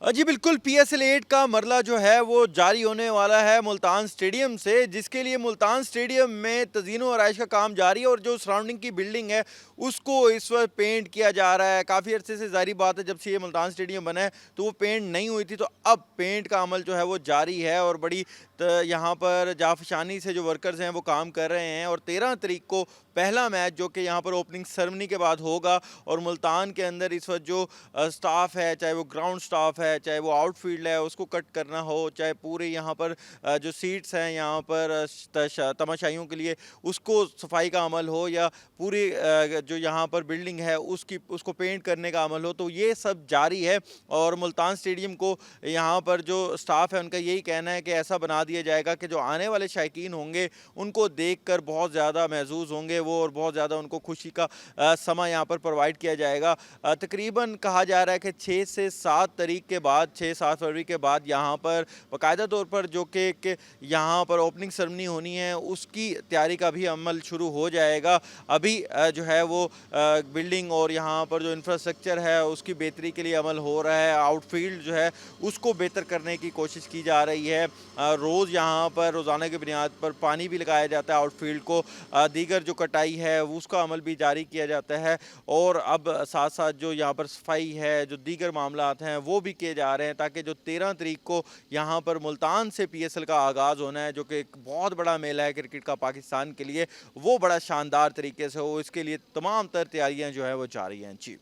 जी बिल्कुल, पीएसएल 8 का मरला जो है वो जारी होने वाला है मुल्तान स्टेडियम से, जिसके लिए मुल्तान स्टेडियम में तज़ीन व आराइश का काम जारी है और जो सराउंडिंग की बिल्डिंग है उसको इस वक्त पेंट किया जा रहा है। काफ़ी अरसे से ज़ाहिर बात है, जब से ये मुल्तान स्टेडियम बना है तो वो पेंट नहीं हुई थी, तो अब पेंट का अमल जो है वो जारी है और बड़ी यहाँ पर जाफशानी से जो वर्कर्स हैं वो काम कर रहे हैं। और 13 तारीख को पहला मैच जो कि यहाँ पर ओपनिंग सेरेमनी के बाद होगा, और मुल्तान के अंदर इस वक्त जो स्टाफ है, चाहे वो ग्राउंड स्टाफ है, चाहे वो आउटफील्ड है, उसको कट करना हो, चाहे पूरे यहाँ पर जो सीट्स हैं यहाँ पर तमाशाइयों के लिए उसको सफाई का अमल हो, या पूरी जो यहाँ पर बिल्डिंग है उसको पेंट करने का अमल हो, तो ये सब जारी है। और मुल्तान स्टेडियम को यहाँ पर जो स्टाफ है उनका यही कहना है कि ऐसा बना दिया जाएगा कि जो आने वाले शायकीन होंगे उनको देखकर बहुत ज़्यादा महजूज होंगे वो, और बहुत ज़्यादा उनको खुशी का समय यहाँ पर प्रोवाइड किया जाएगा। तकरीबन कहा जा रहा है कि 6 से 7 तारीख के बाद, 6-7 फरवरी के बाद यहाँ पर बाकायदा तौर पर जो कि यहाँ पर ओपनिंग सेरेमनी होनी है उसकी तैयारी का भी अमल शुरू हो जाएगा। अभी जो है वो बिल्डिंग और यहाँ पर जो इंफ्रास्ट्रक्चर है उसकी बेहतरी के लिए अमल हो रहा है। आउटफील्ड जो है उसको बेहतर करने की कोशिश की जा रही है। रोज़ यहाँ पर रोज़ाना की बुनियाद पर पानी भी लगाया जाता है आउटफील्ड को। दीगर जो कटाई है उसका अमल भी जारी किया जाता है, और अब साथ साथ जो यहाँ पर सफाई है, जो दीगर मामलात हैं वो भी किए जा रहे हैं, ताकि जो 13 तारीख को यहाँ पर मुल्तान से पीएसएल का आगाज़ होना है, जो कि एक बहुत बड़ा मेला है क्रिकेट का पाकिस्तान के लिए, वो बड़ा शानदार तरीके से हो। इसके लिए तमाम तर तैयारियाँ जो है वो जारी हैं। जी।